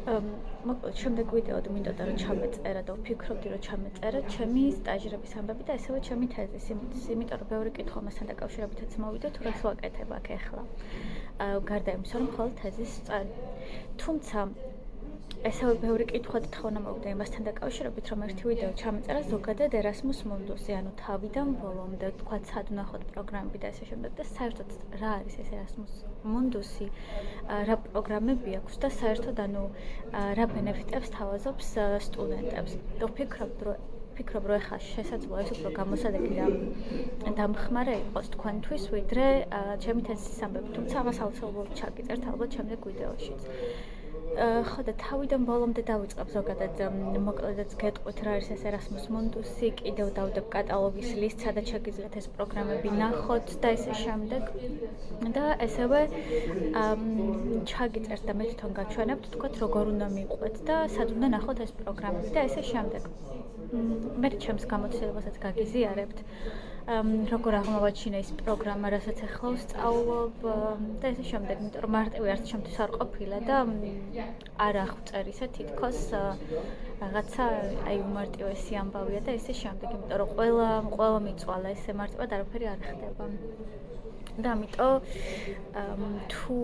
მოკლედ შემდეგ ვიდეოდ მინდოდა რომ ჩამეწერა და ვფიქრობდი რომ ჩამეწერა ჩემი სტაჟირების ამბები და ესევე ჩემი თეზის, იმიტომ რომ ბევრი კითხვა მასთან დაკავშირებითაც მოვიდა თუ რას ვაკეთებ აქ ახლა. გარდა იმისა რომ მხოლოდ თეზის სწავლი. თუმცა ესევე ბევრი კითხვა და თხოვნა მოვიდა იმასთან დაკავშირებით, რომ ერთი ვიდეო ჩამეწერა ზოგადად Erasmus Mundus-ი, ანუ თავიდან ბოლომდე, თქვათ სად ვნახოთ პროგრამები და ესე შემდეგ და საერთოდ რა არის ეს Erasmus Mundus-ი, რა პროგრამები აქვს და საერთოდ ანუ რა ბენეფიტებს თავაზობს სტუდენტებს. ვფიქრობ, რომ ეხლა შესაძლოა ეს უფრო გამოსადეგი და დამხმარე იყოს თქვენთვის, ვიდრე ჩემი თეზის ამბები, თუმცა ამას აუცილებლად ჩაგიწერთ ალბათ შემდეგ ვიდეოშიც. ხო და თავიდან ბოლომდე დავიწყებ ზოგადად მოკლედაც გეტყვით რა არის ეს Erasmus Mundus-ი, კიდევ დავდებ კატალოგის ლისტს, სადაც შეგიძლიათ ეს პროგრამები ნახოთ და ესე შემდეგ. და ესევე ჩაგიწერთ და მე თვითონ გაჩვენებთ, თქვათ როგორ უნდა მიყვეთ და სად უნდა ნახოთ ეს პროგრამები და ესე შემდეგ. მე ჩემს გამოცდილებასაც გაგიზიარებთ. როგორ აღმოვაჩინე ეს პროგრამა, რასაც ახლა ვსწავლობ და ესე შემდეგ, იმიტომ რომ მარტივი არც ჩემთვის არ ყოფილა და არ აღწერ ისე თითქოს რაღაცა აი უმარტივესი ამბავია და ესე შემდეგ, იმიტომ რომ ყველა მიწვალა ესე მარტივად არაფერი არ ხდება. და ამიტომ თუ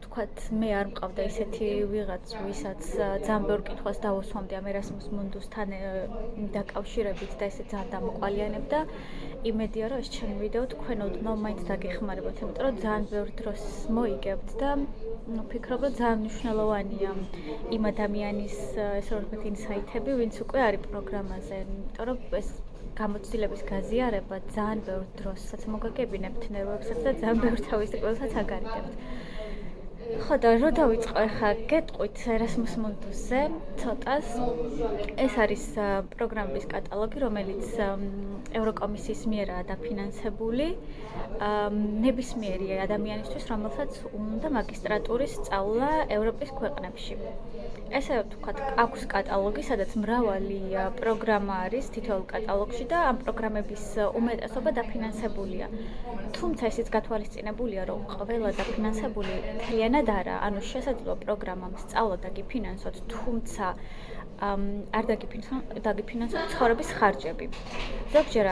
თქვათ მე არ მყავდა ისეთი ვიღაც, ვისაც ძალიან ბევრ კითხვას დავუსვამდი ამ Erasmus Mundus-თან დაკავშირებით და ესე ძალიან დამოყალიანებდა, იმედია რომ ეს ჩემი ვიდეო თქვენ ოდნავ მაინც დაგეხმარებათ, იმიტომ რომ ძალიან ბევრ დროს მოიგებთ და ვფიქრობ, რომ ძალიან მნიშვნელოვანია იმ ადამიანის ესე ვთქვათ ინსაიტები, ვინც უკვე არის პროგრამაზე, იმიტომ რომ ეს გამოცდილების გაზიარება ძალიან ბევრ დროსაც მოგაგებინებთ ნერვებსაც და ძალიან ბევრ თავის სიკვდილსაც აგარიდებთ. ხო და რო დავიწყო ახლა გეტყვით Erasmus Mundus-ზე ცოტას. ეს არის პროგრამების კატალოგი, რომელიც ევროკომისიის მიერაა დაფინანსებული ნებისმიერი ადამიანისთვის, რომელსაც უნდა მაგისტრატურის სწავლა ევროპის ქვეყნებში. ესე ვთქვათ, აქვს კატალოგი, სადაც მრავალი პროგრამა არის თითოეულ კატალოგში და ამ პროგრამების უმეტესობა დაფინანსებულია. თუმცა ისიც გათვალისწინებულია, რომ ყველა დაფინანსებული მთლიანად არა, ანუ შესაძლოა პროგრამამ სწავლა დაგიფინანსოთ, თუმცა არ დაგიფინანსოთ ცხოვრების ხარჯები. ზოგჯერ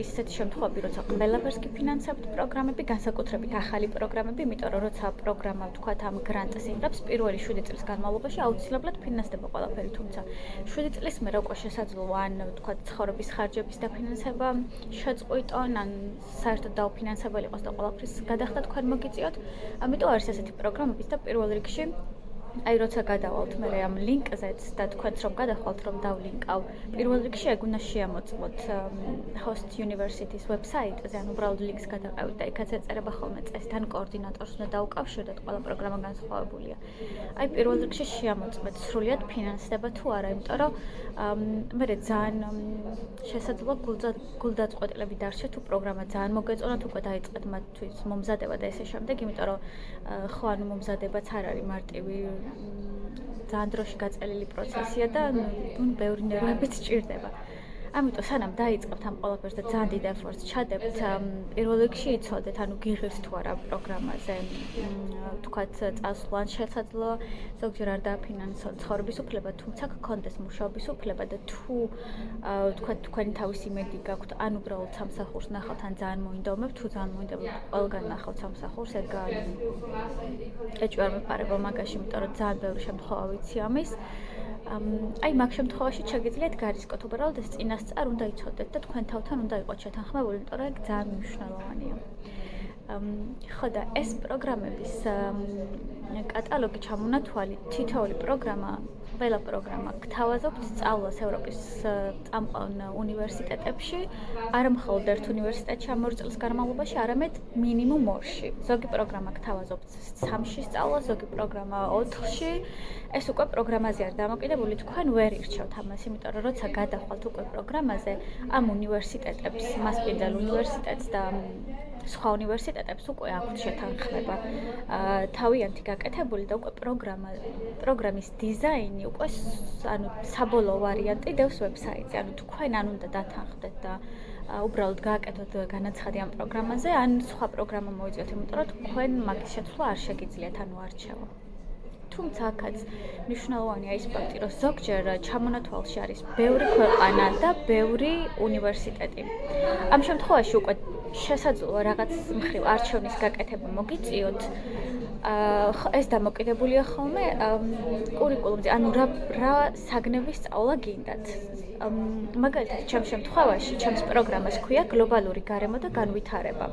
ისეთი შემთხვევები, როცა ყველაფერს გიფინანსებთ პროგრამები, განსაკუთრებით ახალი პროგრამები, იმიტომ რომ როცა პროგრამა ვთქვათ ამ გრანტს იღებს, პირველი 7 წლის განმავლობაში აუცილებლად ფინანსდება ყველაფერი, თუმცა 7 წლის მერე უკვე შესაძლოა ან ვთქვათ ცხოვრების ხარჯების დაფინანსება შეწყვიტონ, ან საერთოდ დაუფინანსებელი იყოს და ყველაფრის გადახდა თქვენ მოგიწიოთ. ამიტომ არის ესეთი პროგრამები და პირველ რიგში აი როცა გადავალთ მე ამ ლინკზეც და თქვენც რომ გადახვალთ რომ დავლინკავ, პირველ რიგში ეგ უნდა შეამოწმოთ Host University-ის ვებსაიტზე, ან უბრალოდ ლინკს გადაყევით და იქაც ეწერება ხოლმე წესით, ან კოორდინატორს უნდა დაუკავშირდეთ, ყველა პროგრამა განსხვავებულია. აი პირველ რიგში შეამოწმეთ სრულიად ფინანსდება თუ არა, იმიტომ რომ მე ძალიან შესაძლოა გულდაწყვეტილები დარჩეთ თუ პროგრამა ძალიან მოგეწონათ, უკვე დაიწყეთ მათთვის მომზადება და ესე შემდეგ, იმიტომ რომ ხო ანუ მომზადებაც არ არის მარტივი ძალიან დროში გაწელილი პროცესია და ბევრი ნერვებიც სჭირდება. ამიტომ სანამ დაიწყებთ ამ ყველაფერს და ძალიან დიდ ეფორტს ჩადებთ, პირველ რიგში იცოდეთ, ანუ გიღირთ თუ არა პროგრამაზე, თქვათ წასვლა ან შესაძლოა ზოგჯერ არ დააფინანსოთ ცხოვრების უფლება, თუმცა გქონდეს მუშაობის უფლება და თუ თქვათ თქვენი თავის იმედი გაქვთ, ან უბრალოდ სამსახურს ნახავთ, ან ძალიან მოინდომებთ, თუ ძალიან მოინდომებთ ყველგან ნახავთ სამსახურს, ეგ ეჭვი არ მეპარება მაგაში, იმიტომ რომ ძალიან ბევრი შემთხვევა ვიცი ამის. აი მაგ შემთხვევაში შეგიძლიათ გარისკოთ, უბრალოდ ეს წინასწარ უნდა იცოდეთ და თქვენ თავთან უნდა იყოთ შეთანხმებული, იმიტომ რომ ეგ ძალიან მნიშვნელოვანია. ხო და ეს პროგრამების კატალოგი ჩამონათვალი, თითოეული პროგრამა, ყველა პროგრამა გთავაზობთ სწავლას ევროპის წამყვან უნივერსიტეტებში, არა მხოლოდ ერთ უნივერსიტეტში ამ 2 წლის განმავლობაში, არამედ მინიმუმ 2-ში. ზოგი პროგრამა გთავაზობთ 3-ში სწავლას, ზოგი პროგრამა 4-ში. ეს უკვე პროგრამაზე არ დამოკიდებული, თქვენ ვერ ირჩევთ ამას, იმიტომ რომ როცა გადახვალთ უკვე პროგრამაზე, ამ უნივერსიტეტებს, მასპინძელ უნივერსიტეტს და სხვა უნივერსიტეტებს უკვე აქვთ შეთანხმება თავიანთი გაკეთებული და უკვე პროგრამის დიზაინი უკვე ანუ საბოლოო ვარიანტი დევს ვებსაიტზე. ანუ თქვენ ან უნდა დათანხმდეთ და უბრალოდ გააკეთოთ განაცხადი ამ პროგრამაზე, ან სხვა პროგრამა მოიწვიოთ, იმიტომ რომ თქვენ მაგის შეცვლა არ შეგიძლიათ, ანუ არჩევა. თუმცა აქაც მნიშვნელოვანია ის ფაქტი, რომ ზოგჯერ ჩამონათვალში არის ბევრი ქვეყანა და ბევრი უნივერსიტეტი. ამ შემთხვევაში უკვე შესაძლოა რაღაც მხრივ არჩევნის გაკეთება მოგიწიოთ. ეს დამოკიდებულია ხოლმე კურიკულუმზე, ანუ რა საგნების სწავლა გინდათ. მაგალითად, ჩემს შემთხვევაში, ჩემს პროგრამას ჰქვია გლობალური გარემო და განვითარება.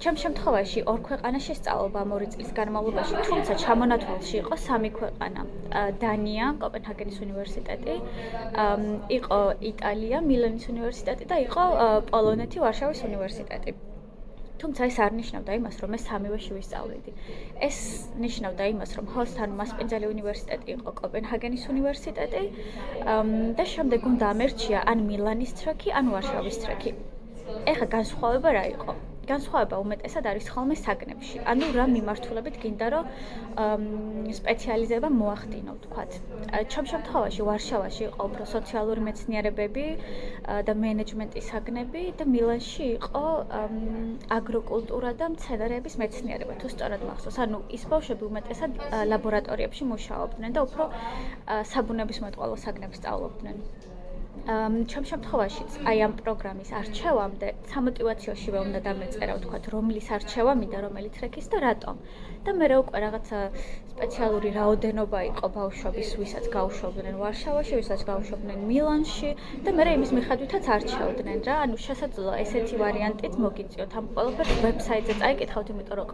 ჩემს შემთხვევაში 2 ქვეყანაში სწავლობ 2 წლის განმავლობაში, თუმცა ჩამონათვალში იყო 3 ქვეყანა. დანია, კოპენჰაგენის უნივერსიტეტი, იყო იტალია, მილანის უნივერსიტეტი და იყო პოლონეთი, ვარშავის უნივერსიტეტი. თუმცა ეს არ ნიშნავდა იმას, რომ მე სამივეში ვისწავლიდი. ეს ნიშნავდა იმას, რომ ჰოსთან მასპინძელი უნივერსიტეტი იყო კოპენჰაგენის უნივერსიტეტი და შემდეგ უნდა ამერჩია ან მილანის ტრეკი, ან ვარშავის ტრეკი. ეხლა განსხვავება რა იყო? განსხვავება უმეტესად არის ხოლმე საგნებში. ანუ რა მიმართულებით გინდა რომ სპეციალიზება მოახდინო, ვთქვათ. ჩემს შემთხვევაში ვარშავაში იყო უფრო სოციალური მეცნიერებები და მენეჯმენტის საგნები და მილანში იყო აგროკულტურა და მცენარეების მეცნიერება, თუ სწორად მახსოვს. ანუ ის ბავშვები უმეტესად ლაბორატორიებში მუშაობდნენ და უფრო საბუნებისმეტყველო საგნებს სწავლობდნენ. ჩემს შემთხვევაშიც აი ამ პროგრამის არჩევამდე სამოტივაციოშივე უნდა დამეწერა, ვთქვათ, რომლის არჩევამი და რომელი ტრეკის და რატომ. და მე უკვე რაღაცა სპეციალური რაოდენობა იყო ბავშვების, ვისაც გაუშვებდნენ ვარშავაში, ვისაც გაუშვებდნენ მილანში და მე იმის მიხედვითაც არჩევდნენ რა. ანუ შესაძლოა ესეთი ვარიანტიც მოგიწიოთ. ამ ყველაფერს ვებსაიტზე წაიკითხავთ, იმიტომ რომ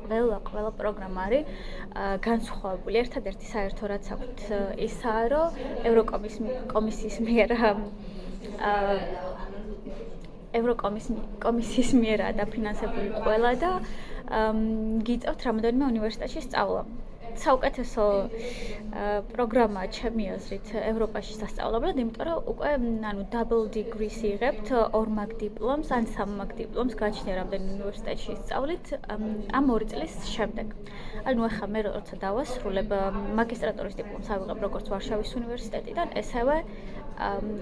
ყველა პროგრამა არის განსხვავებული. ერთადერთი საერთო რაც აქვთ ისაა, რომ ევროკომისიის მიერ ევროკომისიის მიერაა დაფინანსებული ყველა და გიწევთ რამოდენიმე უნივერსიტეტში სწავლა. საუკეთესო პროგრამაა ჩემი აზრით ევროპაში სასწავლებლად, იმიტომ რომ უკვე double degrees იღებთ 2 მაგ დიპლომს ან 3 მაგ დიპლომს გააჩნია რამდენი უნივერსიტეტში სწავლით ამ 2 წლის შემდეგ. ანუ ახლა მე როცა დავასრულებ მაგისტრატურის დიპლომს ავიღებ როგორც ვარშავის უნივერსიტეტიდან, ესევე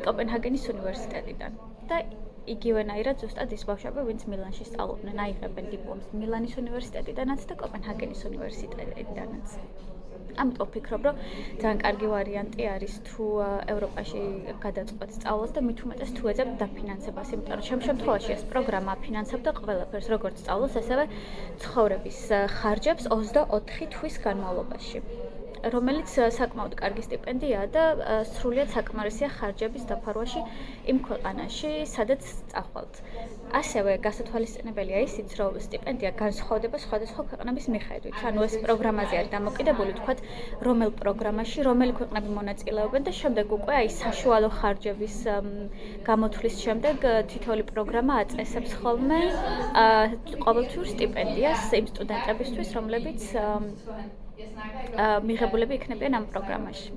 კოპენჰაგენის უნივერსიტეტიდან. და იგივენაირად ზუსტად ის ბავშვები, ვინც მილანში სწავლობდნენ, აიღებენ დიპლომს მილანის უნივერსიტეტიდანაც და კოპენჰაგენის უნივერსიტეტიდანაც. ამიტომ ვფიქრობ, რომ ძალიან კარგი ვარიანტი არის თუ ევროპაში გადაწყვეტ სწავლას და მით უმეტეს თუ ეძებთ დაფინანსებას, იმიტომ რომ ჩემს შემთხვევაში ეს პროგრამა აფინანსებდა ყველაფერს, როგორც სწავლას, ასევე ცხოვრების ხარჯებს 24 თვის განმავლობაში. რომელიც საკმაოდ კარგი სტიპენდიაა და სრულიად საკმარისია ხარჯების დაფარვაში იმ ქვეყანაში, სადაც წახვალთ. ასევე გასათვალისწინებელია ისიც, რომ სტიპენდია განსხვავდება სხვადასხვა ქვეყნების მიხედვით. ანუ ეს პროგრამაზე არის დამოკიდებული, ვთქვათ, რომელ პროგრამაში, რომელი ქვეყნები მონაწილეობენ და შემდეგ უკვე აი საშუალო ხარჯების გამოთვლის შემდეგ თითოეული პროგრამა აწესებს ხოლმე ყოველთვიურ სტიპენდიას იმ სტუდენტებისთვის, რომლებიც მიღებულები იქნებიან ამ პროგრამაში.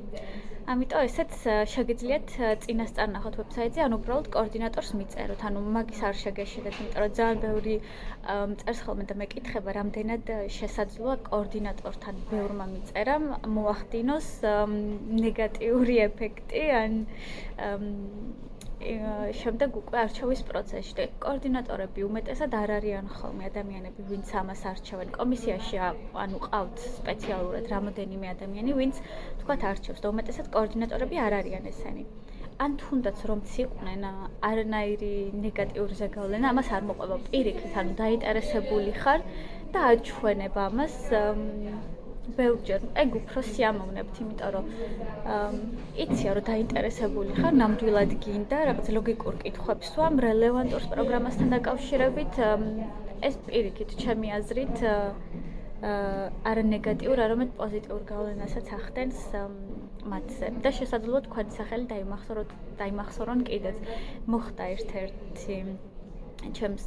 ამიტომ ესეც შეგიძლიათ წინასწარ ნახოთ ვებსაიტზე, ან უბრალოდ კოორდინატორს მიწეროთ. ანუ მაგის არ შეგეშინდეთ, იმიტომ რომ ძალიან ბევრი მწერს ხოლმე და მეკითხება, რამდენად შესაძლოა კოორდინატორთან ბევრმა მიწერამ მოახდინოს ნეგატიური ეფექტი, ან შემდეგ უკვე არჩევის პროცესში და კოორდინატორები უმეტესად არ არიან ხოლმე ადამიანები, ვინც ამას არჩევენ. კომისიაში ანუ ყავთ სპეციალურად რამოდენიმე ადამიანი, ვინც თქვათ არჩევს და უმეტესად კოორდინატორები არ არიან ესენი. ან თუნდაც რომც იყვნენ არანაირი ნეგატიური ზეგავლენა, ამას არ მოყვება პირიქით, ანუ დაინტერესებული ხარ და აჩვენებ ამას ბევრჯერ, ეგ უფრო სიამოვნებთ, იმიტომ რომ იცია რომ დაინტერესებული ხარ, ნამდვილად გინდა რაღაც ლოგიკურ კითხვებს ვამ რელევანტურ პროგრამასთან დაკავშირებით, ეს პირიქით ჩემი აზრით არა ნეგატიურ, არამედ პოზიტიურ გავლენასაც ახდენს მათზე. და შესაძლოა თქვენი სახელი დაიმახსოვრონ კიდეც. მოხდა ერთ-ერთი ჩემს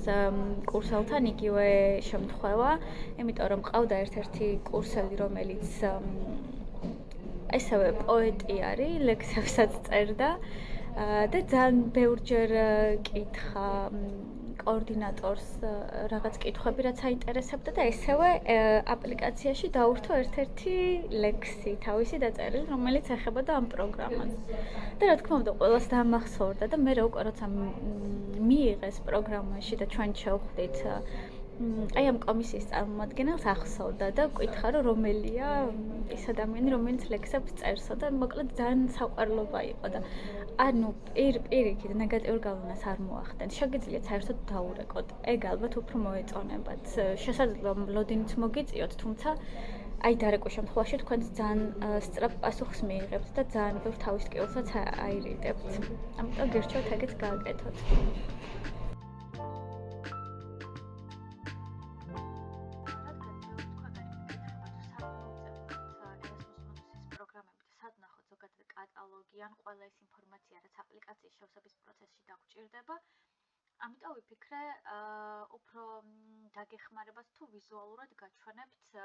კურსელთან იგივე შემთხვევა, იმიტომ რომ ყავდა ერთ-ერთი კურსელი, რომელიც ესევე პოეტი არის, ლექსებსაც წერდა და ძალიან ბევრჯერ კითხა კოორდინატორს რაღაც კითხვები, რაც აინტერესებდა და ესევე აპლიკაციაში დაურთო ერთ-ერთი ლექსი, თავისი დაწერილი, რომელიც ეხებოდა ამ პროგრამას. და რა თქმა უნდა, ყველას დაამახსოვრდა და მე უკვე როცა მიიღეს პროგრამაში და ჩვენ შევხვდით აი ამ კომისიის წარმომადგენელს ახსოვდა და ეკითხა, რომ რომელია ის ადამიანი, რომელიც ლექსებს წერსო და მოკლედ ძალიან საყვარლობა იყო და ანუ პირიქით ნეგატიურ გავლენას არ მოახდენს. შეგიძლიათ საერთოდ დაურეკოთ. ეგ ალბათ უფრო მოეწონებათ. შესაძლოა ლოდინიც მოგიწიოთ, თუმცა აი დარეკვის შემთხვევაში თქვენ ძალიან სწრაფ პასუხს მიიღებთ და ძალიან ბევრ თავის ტკივილსაც აირიდებთ. ამიტომ გირჩევთ ეგეც გააკეთოთ. პროგრამებით სად ნახოთ ზოგადად კატალოგი ან ყველა ეს ინფორმაცია, რაც აპლიკაციის შევსების პროცესში დაგჭირდება. ამიტომ ვიფიქრე, უფრო დაგეხმარებათ თუ ვიზუალურად გაჩვენებთ,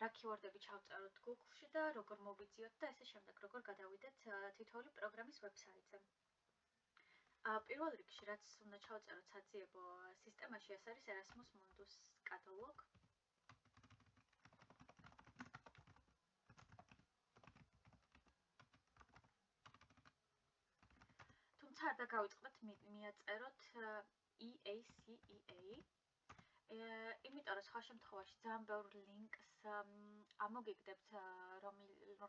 რა keyword-ები ჩავწეროთ Google-ში და როგორ მოვიძიოთ და ესე შემდეგ, როგორ გადავიდეთ თითოეული პროგრამის ვებსაიტზე. პირველ რიგში, რაც უნდა ჩავწეროთ საძიებო სისტემაში, ეს არის Erasmus Mundus კატალოგ. თუმცა არ დაგავიწყდეთ მიაწეროთ EACEA. იმიტომ რომ სხვა შემთხვევაში ძალიან ბევრ ლინკს ამოგიგდებთ,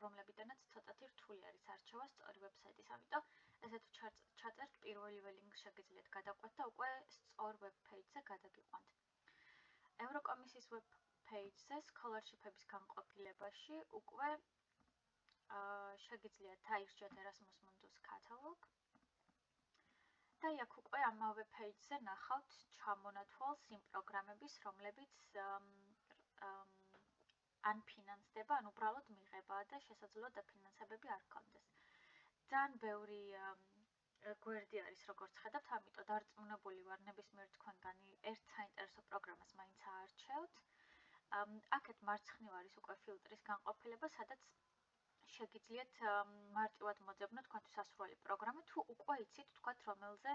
რომლებიდანაც ცოტათი რთული არის არჩევა სწორი ვებსაიტის. ამიტომ ესე თუ ჩაწერთ პირველივე ლინკს შეგიძლიათ გადაყვეთ და უკვე სწორ ვებ პეიჯზე გადაგიყვანთ. ევროკომისიის ვებ პეიჯზე scholarship-ების განყოფილებაში უკვე შეგიძლიათ აირჩიოთ Erasmus Mundus catalog. და აქ უკვე ამავე პეიჯზე ნახავთ ჩამონათვალს იმ პროგრამების, რომლებიც ან ფინანსდება, ან უბრალოდ მიღებაა და შესაძლოა დაფინანსებები არ გქონდეს. ძალიან ბევრი გვერდი არის, როგორც ხედავთ, ამიტომ დარწმუნებული ვარ, ნებისმიერ თქვენგანი ერთ საინტერესო პროგრამას მაინც აარჩევთ. აქეთ მარცხნივ არის უკვე ფილტრის განყოფილება, სადაც შეგიძლიათ მარტივად მოძებნოთ თქვენთვის ასურველი პროგრამა, თუ უკვე იცით თქვათ რომელზე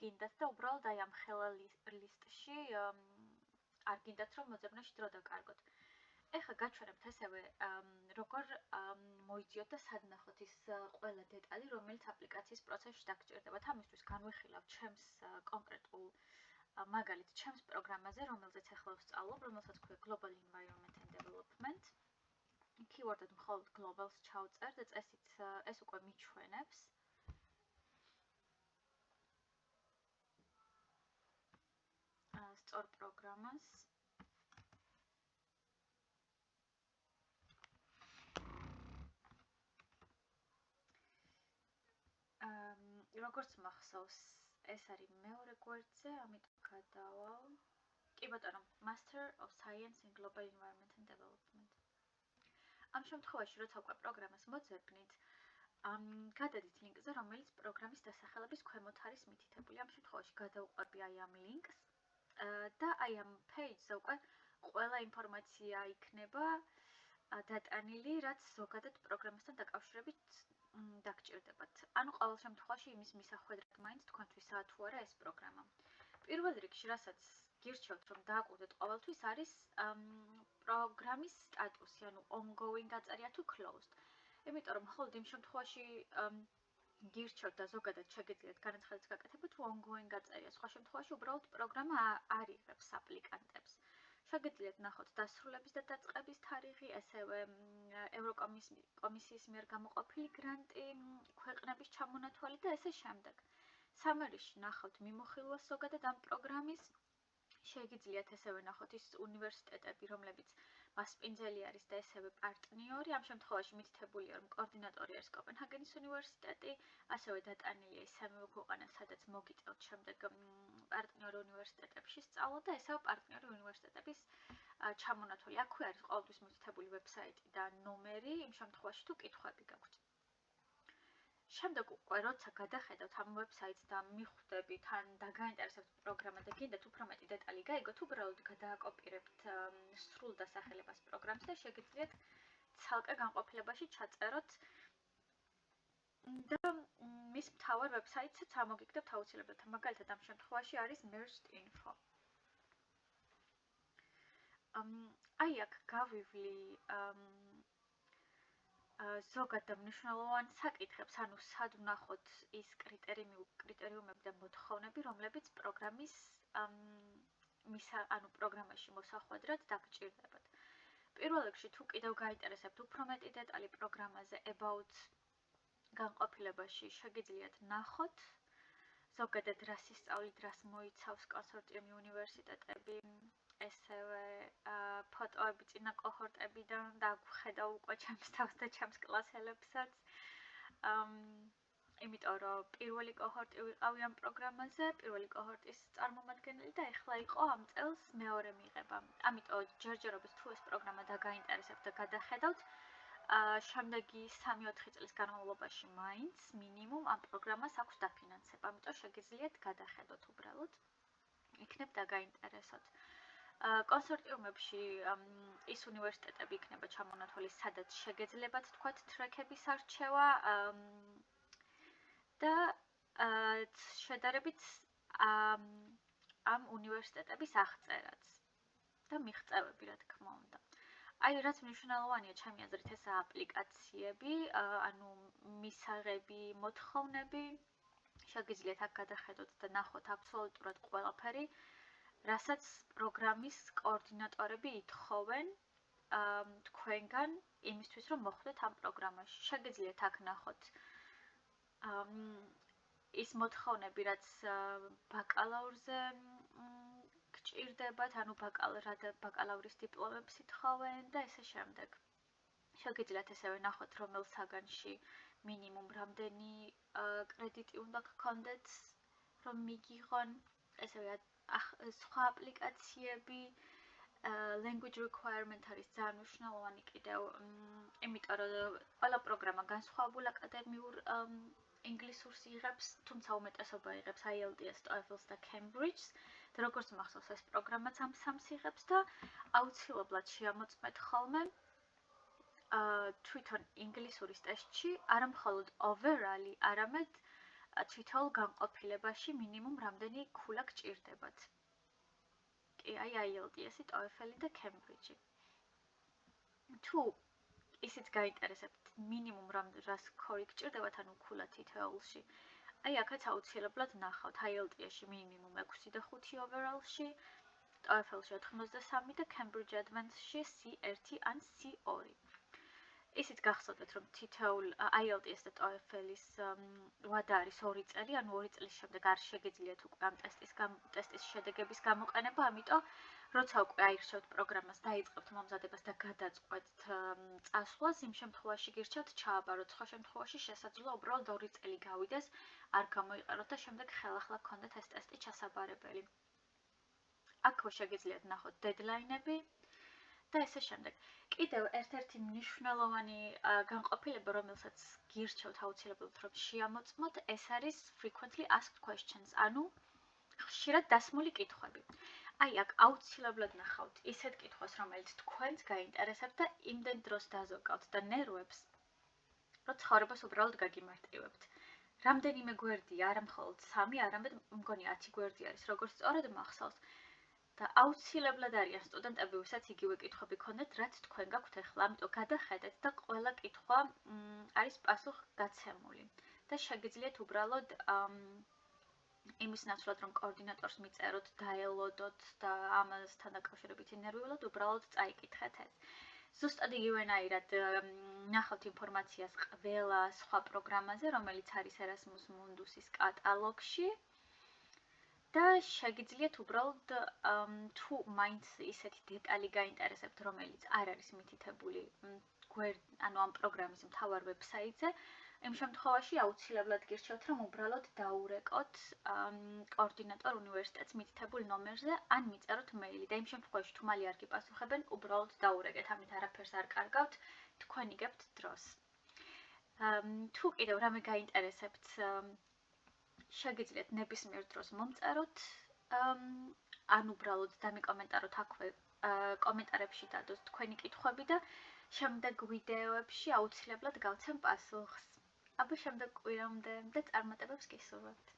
გინდათ და უბრალოდ აი ამ ხელა ლისტში არ გინდათ რომ მოძებნაში დრო დაკარგოთ. ეხლა გაჩვენებთ ესევე როგორ მოიძიოთ და სად ნახოთ ის ყველა დეტალი, რომელიც აპლიკაციის პროცესში დაგჭირდებათ. ამისთვის განვიხილავ ჩემს კონკრეტულ მაგალითად ჩემს პროგრამაზე, რომელზეც ახლა ვსწავლობ, რომელსაც ქვია Global Environment and Development. keyword-ად მხოლოდ global-ს ჩავწერ და წესით ეს უკვე მიჩვენებს. სწორ პროგრამას. როგორც მახსოვს, ეს არის მეორე გვერდზე, ამიტომ გადავალ. კი ბატონო, Master of Science in Global Environment and Development. ამ შემთხვევაში, როცა უკვე პროგრამას მოძებნით, გადადით ლინკზე, რომელიც პროგრამის დასახელების ქვემოთ არის მითითებული. ამ შემთხვევაში გადავყვები აი ამ ლინკს და აი ამ პეიჯზე უკვე ყველა ინფორმაცია იქნება დატანილი, რაც ზოგადად პროგრამასთან დაკავშირებით დაგჭირდებათ. ანუ ყოველ შემთხვევაში იმის მისახვედრად მაინც თქვენთვისაა თუ არა ეს პროგრამა. პირველ რიგში, რასაც გირჩევთ რომ დააკვირდეთ ყოველთვის არის პროგრამის სტატუსი, ანუ ongoing აწერია თუ closed. იმიტომ რომ მხოლოდ იმ შემთხვევაში გირჩევთ და ზოგადად შეგიძლიათ განაცხადებს გაკეთება თუ ongoing აწერია. სხვა შემთხვევაში უბრალოდ პროგრამა არ იღებს აპლიკანტებს. შეგიძლიათ ნახოთ დასრულების და დაწყების თარიღი, ასევე ევროკომისიის მიერ გამოყოფილი გრანტი, ქვეყნების ჩამონათვალი და ესე შემდეგ. სამარიაში ნახავთ მიმოხილვას ზოგადად ამ პროგრამის. შეგიძლიათ ესევე ნახოთ ის უნივერსიტეტები, რომლებიც მასპინძელი არის და ესევე პარტნიორი. ამ შემთხვევაში მითითებულია, რომ კოორდინატორი არის კოპენჰაგენის უნივერსიტეტი, ასევე დატანილია ის სამივე ქვეყანა, სადაც მოგიწევთ შემდეგ პარტნიორი უნივერსიტეტებში სწავლა და ესევე პარტნიორი უნივერსიტეტების ჩამონათვალი. აქვე არის ყოველთვის მითითებული ვებსაიტი და ნომერი, იმ შემთხვევაში თუ კითხვები გაქვთ. შემდეგ უკვე როცა გადახედავთ ამ ვებსაიტს და მიხვდებით ან დაგაინტერესებთ პროგრამა და გინდათ უფრო მეტი დეტალი გაიგოთ, უბრალოდ გადააკოპირებთ სრულ დასახელებას პროგრამს და შეგიძლიათ ცალკე განყოფილებაში ჩაწეროთ და მის მთავარ ვებსაიტსაც ამოგიგდებთ აუცილებლად. მაგალითად ამ შემთხვევაში არის merged info. აი აქ გავივლი ზოგადად მნიშვნელოვან საკითხებს, ანუ სად ვნახოთ ის კრიტერიუმები და მოთხოვნები, რომლებიც პროგრამის ანუ პროგრამაში მოსახვედრად დაგჭირდებათ. პირველ რიგში თუ კიდევ გაინტერესებთ უფრო მეტი დეტალი პროგრამაზე about განყოფილებაში შეგიძლიათ ნახოთ. ზოგადად რას ისწავლით, რას მოიცავს კონსორტიუმი უნივერსიტეტები, ესევე ფოტოები წინა კოჰორტებიდან და ხედავ უკვე ჩემს თავს და ჩემს კლასელებსაც. იმიტომ რომ პირველი კოჰორტი ვიყავი ამ პროგრამაზე, პირველი კოჰორტის წარმომადგენელი და ეხლა იყო ამ წელს მეორე მიღება. ამიტომ ჯერჯერობით თუ ეს პროგრამა დაგაინტერესებთ და გადახედავთ, შემდეგი 3-4 წლის განმავლობაში მაინც მინიმუმ ამ პროგრამას აქვს დაფინანსება, ამიტომ შეგიძლიათ გადახედოთ უბრალოდ. იქნებ დაგაინტერესოთ. კონსორტიუმებში ის უნივერსიტეტები იქნება ჩამონათვალი, სადაც შეგეძლებათ თქვათ ტრეკების არჩევა და შედარებით ამ უნივერსიტეტების აღწერაც და მიღწევები, რა თქმა უნდა. აი, რაც მნიშვნელოვანია ჩემი აზრით, ესაა აპლიკაციები, ანუ მისაღები, მოთხოვნები. შეგიძლიათ აქ გადახედოთ და ნახოთ აბსოლუტურად ყველაფერი, რასაც პროგრამის კოორდინატორები ითხოვენ თქვენგან იმისთვის, რომ მოხვდეთ ამ პროგრამაში. შეგიძლიათ აქ ნახოთ ის მოთხოვნები, რაც ბაკალავრზე გჭირდებათ, ანუ ბაკალავრის დიპლომებს ითხოვენ და ესე შემდეგ. შეგიძლიათ ესევე ნახოთ, რომელ საგანში მინიმუმ რამდენი კრედიტი უნდა გქონდეთ, რომ მიგიღონ, ესევე სხვა აპლიკაციები, language requirement არის ძალიან მნიშვნელოვანი კიდევ, იმიტომ რომ ყველა პროგრამა განსხვავებულ აკადემიურ ინგლისურს იღებს, თუმცა უმეტესობა იღებს IELTS, TOEFL-ს და Cambridge-ს და როგორც მახსოვს, ეს პროგრამაც ამ სამს იღებს და აუცილებლად შეამოწმეთ ხოლმე თვითონ ინგლისურის ტესტში არა მხოლოდ overall-ი, არამედ თითოეულ განყოფილებაში მინიმუმ რამდენი ქულა გჭირდებათ. კი, აი IELTS-ი, TOEFL-ი და Cambridge-ი. თუ ისიც გაინტერესებთ მინიმუმ რას ქორი გჭირდებათ, ანუ ქულა თითოეულში. აი აქაც აუცილებლად ნახავთ IELTS-ში მინიმუმ 6.5 overall-ში, TOEFL-ში 83 და Cambridge Advanced-ში C1 ან C2. ისიც გახსოვდეთ, რომ თითოეულ IELTS და TOEFL-ის ვადა არის 2 წელი, ანუ 2 წლის შემდეგ არ შეგიძლიათ უკვე ამ ტესტის შედეგების გამოყენება, ამიტომ როცა უკვე აირჩევთ პროგრამას, დაიწყებთ მომზადებას და გადაწყვეტთ წასვლას, იმ შემთხვევაში გირჩევთ ჩააბაროთ, სხვა შემთხვევაში შესაძლოა უბრალოდ 2 წელი გავიდეს, არ გამოიყაროთ და შემდეგ ხელახლა გქონდეთ ეს ტესტი ჩასაბარებელი. აქვე შეგიძლიათ ნახოთ დედლაინები და ესე შემდეგ. კიდევ ერთ-ერთი მნიშვნელოვანი განყოფილება, რომელსაც გირჩევთ აუცილებლად რომ შეამოწმოთ, ეს არის frequently asked questions, ანუ ხშირად დასმული კითხვები. აი აქ აუცილებლად ნახავთ ისეთ კითხვას, რომელიც თქვენს გაინტერესებთ და იმდენ დროს დაზოგავთ და ნერვებს, რომ ცხოვრებას უბრალოდ გაგიმარტივებთ. რამდენიმე გვერდია, არა მხოლოდ 3, არამედ მგონი 10 გვერდი არის, როგორც სწორად მახსოვს. და აუცილებლად არიან სტუდენტები, ვისაც იგივე კითხვები ქონდეთ, რაც თქვენ გაქვთ ახლა, ამიტომ გადახედეთ და ყველა კითხვა არის პასუხგაცემული. და შეგიძლიათ უბრალოდ იმის ნაცვლად, რომ კოორდინატორს მიწეროთ, დაელოდოთ და ამასთან დაკავშირებით ინერვიულად, უბრალოდ წაიკითხეთ ეს. ზუსტად იგივენაირად ნახავთ ინფორმაციას ყველა სხვა პროგრამაზე, რომელიც არის Erasmus Mundus-ის კატალოგში. და შეგიძლიათ უბრალოდ თუ მაინც ისეთი დეტალი გაინტერესებთ, რომელიც არ არის მითითებული ანუ ამ პროგრამის მთავარ ვებსაიტზე, იმ შემთხვევაში აუცილებლად გირჩევთ, რომ უბრალოდ დაურეკოთ კოორდინატორ უნივერსიტეტს მითითებულ ნომერზე, ან მიწეროთ მეილი და იმ შემთხვევაში თუ მალე არ გიპასუხებენ, უბრალოდ დაურეკეთ, ამით არაფერს არ კარგავთ, თქვენ იგებთ დროს. თუ კიდევ რამე გაინტერესებთ, შეგიძლიათ ნებისმიერ დროს მომწეროთ, ან უბრალოდ დამიკომენტაროთ აქვე კომენტარებში დადოთ თქვენი კითხვები და შემდეგ ვიდეოებში აუცილებლად გავცემ პასუხს. აბა შემდეგ კვირამდე და წარმატებებს გისურვებთ.